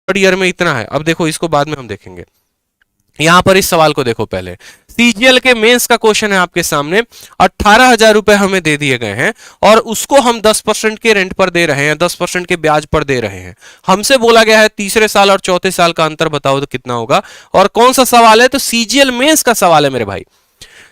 Third year में इतना है। अब देखो इसको बाद में हम देखेंगे, यहां पर इस सवाल को देखो पहले। सीजीएल के मेंस का क्वेश्चन है आपके सामने, 18,000 रुपए हमें दे दिए गए हैं और उसको हम 10% के रेंट पर दे रहे हैं, 10% के ब्याज पर दे रहे हैं। हमसे बोला गया है तीसरे साल और चौथे साल का अंतर बताओ तो कितना होगा। और कौन सा सवाल है, तो सीजीएल मेंस का सवाल है मेरे भाई,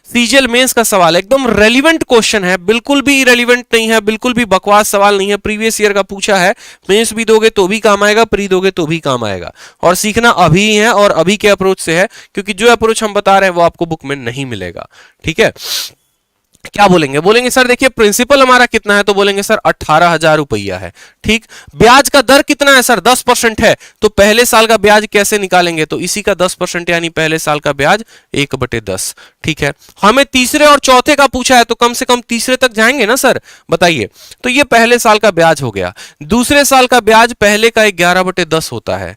सीजीएल मेंस का सवाल है। एकदम रेलिवेंट क्वेश्चन है, बिल्कुल भी इरेलीवेंट नहीं है, बिल्कुल भी बकवास सवाल नहीं है, प्रीवियस ईयर का पूछा है। मेंस भी दोगे तो भी काम आएगा, प्री दोगे तो भी काम आएगा। और सीखना अभी ही है और अभी के अप्रोच से है, क्योंकि जो अप्रोच हम बता रहे हैं वो आपको बुक में नहीं मिलेगा। ठीक है, क्या बोलेंगे, बोलेंगे सर देखिए प्रिंसिपल हमारा कितना है, तो बोलेंगे सर 18,000 रुपया है। ठीक, ब्याज का दर कितना है सर, 10% है। तो पहले साल का ब्याज कैसे निकालेंगे, तो इसी का 10% यानी पहले साल का ब्याज 1/10। ठीक है, हमें तीसरे और चौथे का पूछा है तो कम से कम तीसरे तक जाएंगे ना सर, बताइए। तो ये पहले साल का ब्याज हो गया। दूसरे साल का ब्याज पहले का 11/10 होता है,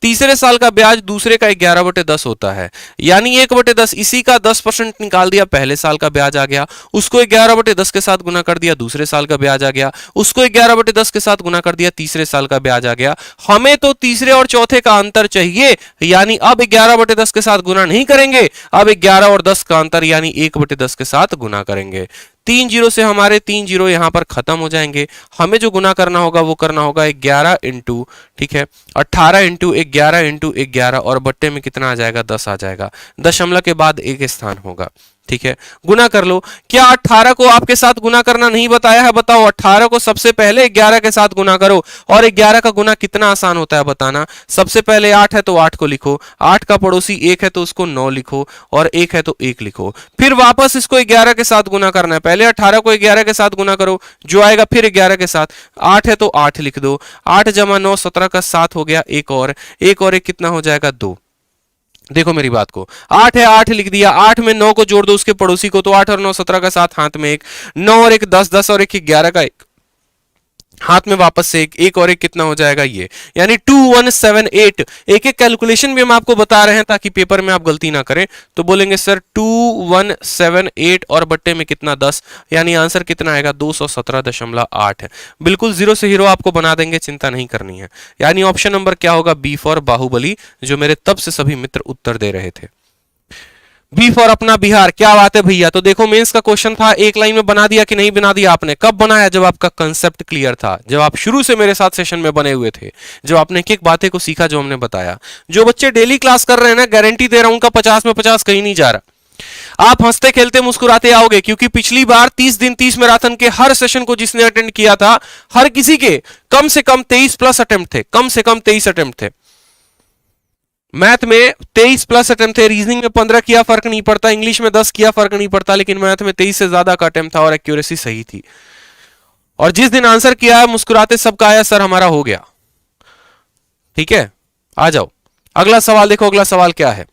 तीसरे साल का ब्याज दूसरे का 11/10 होता है, यानी 1/10, इसी का 10% निकाल दिया, पहले साल का ब्याज आ गया। उसको 11/10 के साथ गुना कर दिया, दूसरे साल का ब्याज आ गया। उसको 11/10 के साथ गुना कर दिया, तीसरे साल का ब्याज आ गया। हमें तो तीसरे और चौथे का अंतर चाहिए, यानी अब 11/10 के साथ गुना नहीं करेंगे, अब 11 और 10 का अंतर यानी 1/10 के साथ गुना करेंगे। 3 जीरो से हमारे 3 जीरो यहां पर खत्म हो जाएंगे। हमें जो गुना करना होगा वो करना होगा 11 इंटू, ठीक है, 18 इंटू 11 इंटू 11, और बट्टे में कितना आ जाएगा, 10 आ जाएगा। दशमलव के बाद एक स्थान होगा। ठीक है, गुना कर लो। क्या 18 को आपके साथ गुना करना नहीं बताया है, बताओ। 18 को सबसे पहले 11 के साथ गुना करो, और 11 का गुना कितना आसान होता है बताना। सबसे पहले 8 है तो 8 को लिखो, 8 का पड़ोसी 1 है तो उसको 9 लिखो, और 1 है तो 1 लिखो। फिर वापस इसको 11 के साथ गुना करना है, पहले 18 को 11 के साथ गुना करो, जो आएगा फिर 11 के साथ। 8 है तो 8 लिख दो, 8 जमा 9 17 का 7 हो गया, एक और एक कितना हो जाएगा, 2। देखो मेरी बात को, 8 है 8 लिख दिया, 8 में 9 को जोड़ दो उसके पड़ोसी को, तो 8 और 9 17 का 7, हाथ में 1, 9 और 1 10, 10 और 1 11 का 1, हाथ में वापस से एक और एक कितना हो जाएगा, ये, यानी 2178। एक एक कैलकुलेशन भी हम आपको बता रहे हैं ताकि पेपर में आप गलती ना करें। तो बोलेंगे सर 2178 और बट्टे में कितना, 10, यानी आंसर कितना आएगा, 217.8। बिल्कुल जीरो से हीरो आपको बना देंगे, चिंता नहीं करनी है। यानी ऑप्शन नंबर क्या होगा, बी फॉर बाहुबली, जो मेरे तब से सभी मित्र उत्तर दे रहे थे। बी फॉर अपना बिहार। क्या बात है भैया। तो देखो मेंस का क्वेश्चन था, एक लाइन में बना दिया कि नहीं बना दिया आपने। कब बनाया, जब आपका कंसेप्ट क्लियर था, जब आप शुरू से मेरे साथ सेशन में बने हुए थे, जब आपने एक एक बातें को सीखा जो हमने बताया। जो बच्चे डेली क्लास कर रहे हैं ना, गारंटी दे रहा हूं उनका 50 में 50 कहीं नहीं जा रहा। आप हंसते खेलते मुस्कुराते आओगे, क्योंकि पिछली बार 30 दिन 30 मैराथन के हर सेशन को जिसने अटेंड किया था, हर किसी के कम से कम 23 प्लस अटेम्प्ट थे, कम से कम 23 अटेम्प्ट थे। मैथ में 23 प्लस अटेम्प्ट थे, रीजनिंग में 15 किया फर्क नहीं पड़ता, इंग्लिश में 10 किया फर्क नहीं पड़ता, लेकिन मैथ में 23 से ज्यादा का अटेम्प्ट था और एक्यूरेसी सही थी। और जिस दिन आंसर किया है मुस्कुराते सबका आया, सर हमारा हो गया। ठीक है, आ जाओ अगला सवाल देखो। अगला सवाल क्या है,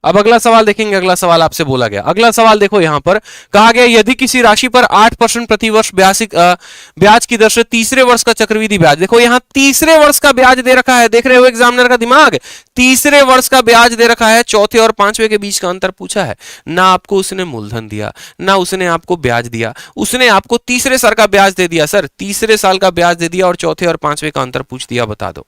अब अगला सवाल देखेंगे। अगला सवाल आपसे बोला गया, अगला सवाल देखो, यहां पर कहा गया यदि किसी राशि पर 8% प्रतिवर्ष ब्याज की दर से तीसरे वर्ष का चक्रवृद्धि ब्याज, देखो यहां तीसरे वर्ष का ब्याज दे रखा है, देख रहे हो एग्जामिनर का दिमाग, तीसरे वर्ष का ब्याज दे रखा है, चौथे और पांचवे के बीच का अंतर पूछा है। ना आपको उसने मूलधन दिया, ना उसने आपको ब्याज दिया, उसने आपको तीसरे साल का ब्याज दे दिया। सर तीसरे साल का ब्याज दे दिया और चौथे और पांचवे का अंतर पूछ दिया, बता दो।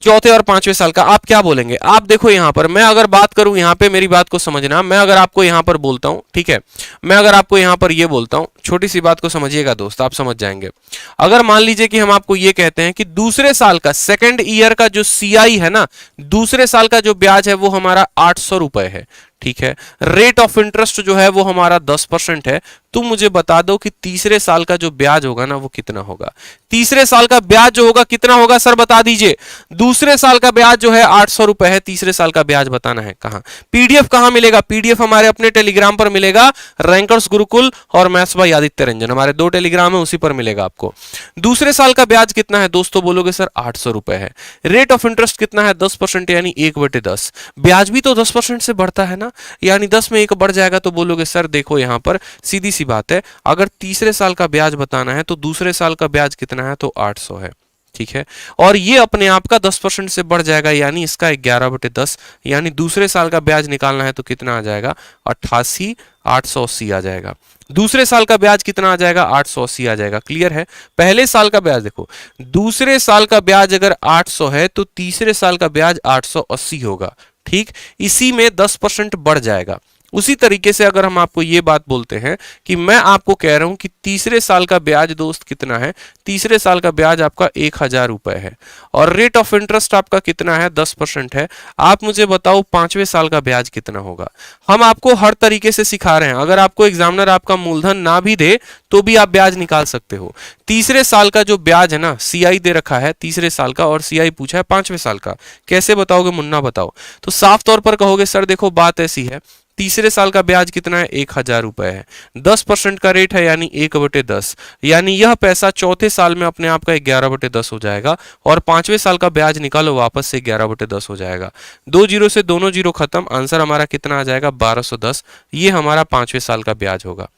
चौथे और पांचवें साल का आप क्या बोलेंगे। आप देखो यहां पर मैं अगर बात करूं, यहां पे मेरी बात को समझना, मैं अगर आपको यहां पर बोलता हूं, ठीक है, मैं अगर आपको यहां पर ये बोलता हूं, छोटी सी बात को समझिएगा दोस्त, आप समझ जाएंगे। अगर मान लीजिए कि हम आपको ये कहते हैं कि दूसरे साल का, सेकेंड ईयर का जो सीआई है ना, दूसरे साल का जो ब्याज है वो हमारा 800 रुपए है। ठीक है, रेट ऑफ इंटरेस्ट जो है वो हमारा 10% है। तुम मुझे बता दो कि तीसरे साल का जो ब्याज होगा ना वो कितना होगा। तीसरे साल का ब्याज जो होगा कितना होगा, सर बता दीजिए। दूसरे साल का ब्याज जो है 800 रुपए है, तीसरे साल का ब्याज बताना है। कहां पीडीएफ कहां मिलेगा, पीडीएफ हमारे अपने टेलीग्राम पर मिलेगा, रैंकर्स गुरुकुल और मैथ्स बाय आदित्य रंजन, हमारे 2 टेलीग्राम है, उसी पर मिलेगा आपको। दूसरे साल का ब्याज कितना है दोस्तों, बोलोगे सर 800 रुपए है। रेट ऑफ इंटरेस्ट कितना है, 10%, यानी 1/10। ब्याज भी तो 10% से बढ़ता है ना, यानी 10 में 1 बढ़ जाएगा। तो बोलोगे सर देखो यहां पर सीधी सी बात है, अगर तीसरे साल का ब्याज बताना है तो दूसरे साल का ब्याज कितना है, तो 800 है। ठीक है, और ये अपने आप का 10% से बढ़ जाएगा, यानी इसका 11/10, यानी दूसरे साल का ब्याज निकालना है तो कितना आ जाएगा, 88,880 आ जाएगा। दूसरे साल का ब्याज कितना आ जाएगा, 880 आ जाएगा। क्लियर है? पहले साल का ब्याज देखो, दूसरे साल का ब्याज अगर 800 है तो तीसरे साल का ब्याज 880 होगा। ठीक, इसी में 10% बढ़ जाएगा। उसी तरीके से अगर हम आपको ये बात बोलते हैं कि मैं आपको कह रहा हूं कि तीसरे साल का ब्याज दोस्त कितना है, तीसरे साल का ब्याज आपका 1000 रुपए है और रेट ऑफ इंटरेस्ट आपका कितना है, 10% है। आप मुझे बताओ पांचवें साल का ब्याज कितना होगा। हम आपको हर तरीके से सिखा रहे हैं। अगर आपको एग्जामिनर आपका मूलधन ना भी दे तो भी आप ब्याज निकाल सकते हो। तीसरे साल का जो ब्याज है ना, सीआई दे रखा है तीसरे साल का और सीआई पूछा है पांचवें साल का, कैसे बताओगे मुन्ना बताओ। तो साफ तौर पर कहोगे सर देखो बात ऐसी है, तीसरे साल का ब्याज कितना है, 1000 रुपए है, 10% का रेट है यानी 1/10, यानी यह पैसा चौथे साल में अपने आप का 11/10 हो जाएगा और पांचवें साल का ब्याज निकालो वापस से 11/10 हो जाएगा। दो जीरो से दोनों जीरो खत्म, आंसर हमारा कितना आ जाएगा, 1210। ये हमारा पांचवें साल का ब्याज होगा।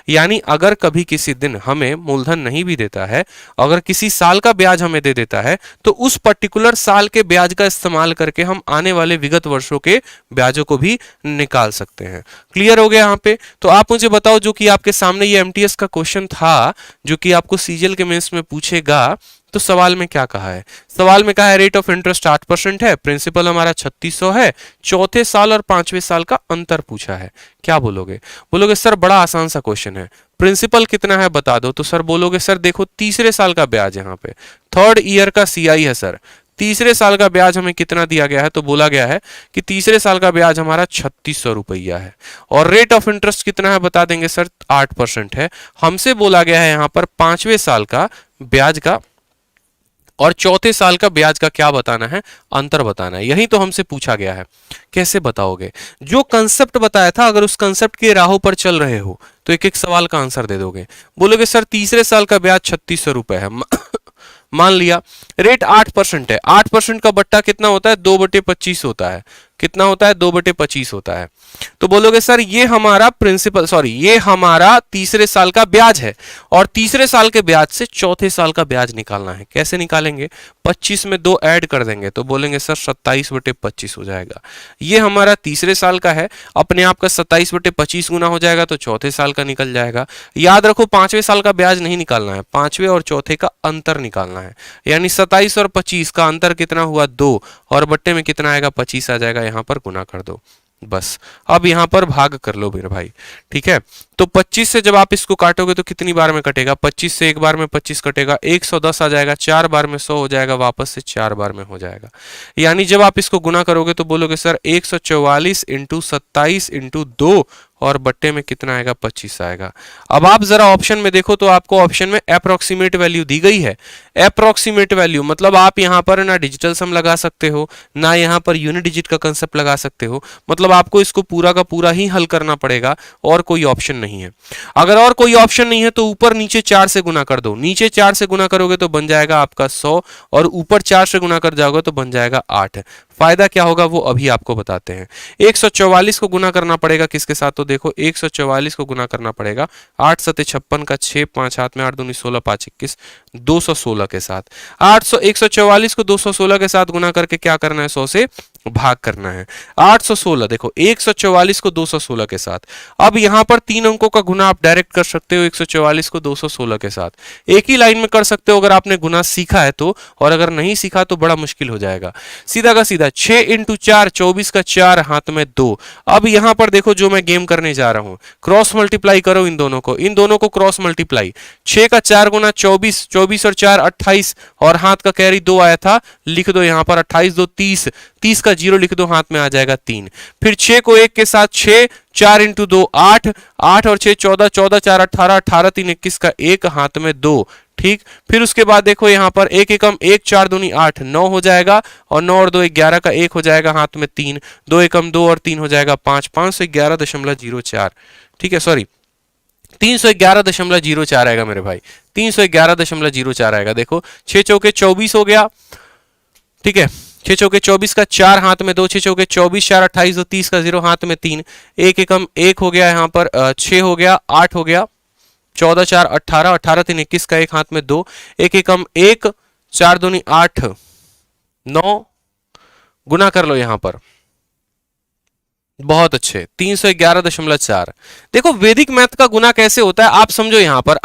यानी अगर कभी किसी दिन हमें मूलधन नहीं भी देता है, अगर किसी साल का ब्याज हमें दे देता है तो उस पर्टिकुलर साल के ब्याज का इस्तेमाल करके हम आने वाले विगत वर्षों के ब्याजों को भी निकाल सकते हैं। क्लियर हो गया यहाँ पे? तो आप मुझे बताओ, जो कि आपके सामने ये एमटीएस का क्वेश्चन था जो कि आपको सीजीएल के मेंस में पूछेगा, तो सवाल में क्या कहा है? सवाल में कहा है रेट ऑफ इंटरेस्ट 8% है, प्रिंसिपल हमारा 3600 है, चौथे साल और पांचवें साल का अंतर पूछा है। क्या बोलोगे? बोलोगे सर बड़ा आसान सा क्वेश्चन है, प्रिंसिपल कितना है बता दो। तो सर बोलोगे सर देखो तीसरे साल का ब्याज यहाँ पे, थर्ड ईयर का सीआई है सर, तीसरे साल का ब्याज हमें कितना दिया गया है, तो बोला गया है कि तीसरे साल का ब्याज हमारा 3600 रुपया है और रेट ऑफ इंटरेस्ट कितना है बता देंगे सर, 8% है। हमसे बोला गया है यहाँ पर पांचवें साल का ब्याज का और चौथे साल का ब्याज का क्या बताना है, अंतर बताना है। यही तो हमसे पूछा गया है। कैसे बताओगे? जो कंसेप्ट बताया था अगर उस कंसेप्ट के राहों पर चल रहे हो तो एक एक सवाल का आंसर दे दोगे। बोलोगे सर तीसरे साल का ब्याज 3600 रुपए है, मान लिया रेट 8% है, 8% का बट्टा कितना होता है, 2/25 होता है। कितना होता है, 2/25 होता है। तो बोलोगे सर ये हमारा प्रिंसिपल, सॉरी ये हमारा तीसरे साल का ब्याज है और तीसरे साल के ब्याज से चौथे साल का ब्याज निकालना है। कैसे निकालेंगे? 25 में 2 ऐड कर देंगे तो बोलेंगे सर 27/25 हो जाएगा। ये हमारा तीसरे साल का है, अपने आप का 27/25 गुना हो जाएगा तो चौथे साल का निकल जाएगा। याद रखो पांचवें साल का ब्याज नहीं निकालना है, पांचवें और चौथे का अंतर निकालना है। यानी 27 और 25 का अंतर कितना हुआ, 2, और बट्टे में कितना आएगा, 25 आ जाएगा। यहां पर गुना कर दो बस। अब यहां पर भाग कर लो मेरे भाई, ठीक है। तो 25 से जब आप इसको काटोगे तो कितनी बार में कटेगा, 25 से एक बार में 25 कटेगा, 110 आ जाएगा, 4 बार में 100 हो जाएगा, वापस से 4 बार में हो जाएगा। यानी जब आप इसको गुना करोगे तो बोलोगे सर 144 इंटू 27 इंटू 2 और बट्टे में कितना आएगा, 25 आएगा। अब आप जरा ऑप्शन में देखो तो आपको ऑप्शन में अप्रोक्सीमेट वैल्यू दी गई है। अप्रोक्सीमेट वैल्यू मतलब आप यहां पर ना डिजिटल सम लगा सकते हो ना यहां पर यूनिट डिजिट का कंसेप्ट लगा सकते हो, मतलब आपको इसको पूरा का पूरा ही हल करना पड़ेगा और कोई ऑप्शन नहीं है। अगर और कोई ऑप्शन नहीं है तो ऊपर नीचे 4 से गुना कर दो, नीचे 4 से गुना करोगे तो बन जाएगा आपका 100 और ऊपर 4 से गुना कर जाओगे तो बन जाएगा 8। फायदा क्या होगा वो अभी आपको बताते हैं। 144 को गुना करना पड़ेगा किसके साथ, तो देखो 144 को गुना करना पड़ेगा 8 सते 56 का 6, 5 हाथ में 8 दूनी 16, 5 21, 216 के साथ। 144 को 216 के साथ गुना करके क्या करना है, 100 से भाग करना है। 816 देखो 144 को 216 के साथ। अब यहां पर 3 अंकों का गुना आप डायरेक्ट कर सकते हो 144 को 216 के साथ, एक ही लाइन में कर सकते हो अगर आपने गुना सीखा है तो, और अगर नहीं सीखा तो बड़ा मुश्किल हो जाएगा। सीधा का सीधा 6 इंटू 4, 24 का 4 हाथ में 2। अब यहां पर देखो जो मैं गेम करने जा रहा हूं, क्रॉस मल्टीप्लाई करो इन दोनों को क्रॉस मल्टीप्लाई। 6 का 4 गुना 24, 24 और 4 28 और हाथ का कैरी 2 आया था, लिख दो यहां पर 28 2 30, 30 का 0 लिख दो, हाथ में आ जाएगा 3। फिर 6 को 1 के साथ 6, 4 इंटू 2 8, 8 और 6 14, 14 4 18, 18 3 21 का 1 हाथ में 2। ठीक, फिर उसके बाद देखो यहां पर 1 एकम 1, 4 दूनी 8, 9 हो जाएगा और 9 और 2 11 का 1 हो जाएगा हाथ में 3, 2 एकम 2 और 3 हो जाएगा 5, 511.04। ठीक है, सॉरी 311.04 आएगा मेरे भाई, 311.04 आएगा। देखो 6 चौके 24 हो गया, ठीक है, 6 चौके 24 का 4 हाथ में 2, 6 चौके 24 4 28 2 30 का 0 हाथ में 3, 1 एकम 1 हो गया यहाँ पर, 6 हो गया, 8 हो गया, 14 4 18, 18 3 21 का 1 हाथ में 2, 1 एकम 1, 4 दूनी 8, 9 गुना कर लो यहाँ पर बहुत अच्छे, 311.4। देखो वैदिक मैथ का गुना कैसे होता है आप समझो। यहां पर